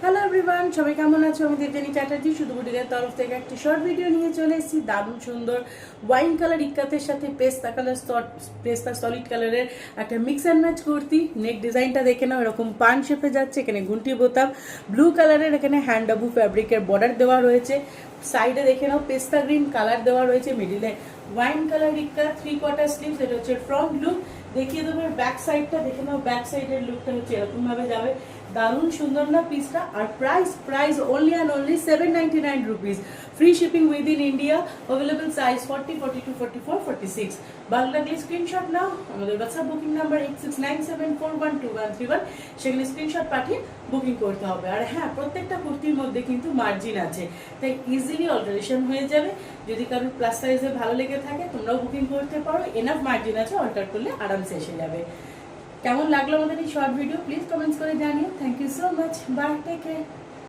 Hello everyone, সবাই কেমন আছো? আমি দেবজানী চ্যাটার্জি শুধু বুটিকের তরফ থেকে একটি শর্ট ভিডিও নিয়ে চলে এসেছি। দারুণ সুন্দর ওয়াইন কালার ইক্কাতের সাথে পেস্তা সলিড কালারের একটা মিক্স অ্যান্ড ম্যাচ কুর্তি। নেক ডিজাইনটা দেখে নাও, এরকম পান শেপে যাচ্ছে। এখানে গুন্টি বোতাম, ব্লু কালারের এখানে হ্যান্ড ডাবু ফ্যাব্রিকের বর্ডার দেওয়া রয়েছে। সাইডে দেখে নাও পেস্তা গ্রিন কালার দেওয়া রয়েছে, মিডিলে ওয়াইন কালার ইক্কা 3/4 স্লিভস। এটা হচ্ছে ফ্রন্ট লুক। দেখিয়ে দেবো ব্যাক সাইডটা, দেখে নাও ব্যাক সাইডের লুকটা হচ্ছে এরকম ভাবে যাবে। দারুণ সুন্দর না পিসটা? আর price only and only 799 rupees, free shipping within India. Available size 40, 42, 44, 46। ভালো লাগলে স্ক্রিনশট নাও। আমাদের হোয়াটসঅ্যাপ বুকিং নাম্বার 8697412131, সেখানে স্ক্রিনশট পাঠিয়ে বুকিং করতে হবে। আর হ্যাঁ, প্রত্যেকটা কুর্তির মধ্যে কিন্তু মার্জিন আছে, তাই ইজিলি অল্টারেশন হয়ে যাবে। যদি কারোর প্লাস সাইজে ভালো লেগে থাকে তোমরাও বুকিং করতে পারো, এনাফ মার্জিন আছে, অল্টার করলে আরামসে এসে যাবে। কেমন লাগলো আমাদের এই শর্ট ভিডিও প্লিজ কমেন্টস করে জানিও। Thank you so much, bye, take care.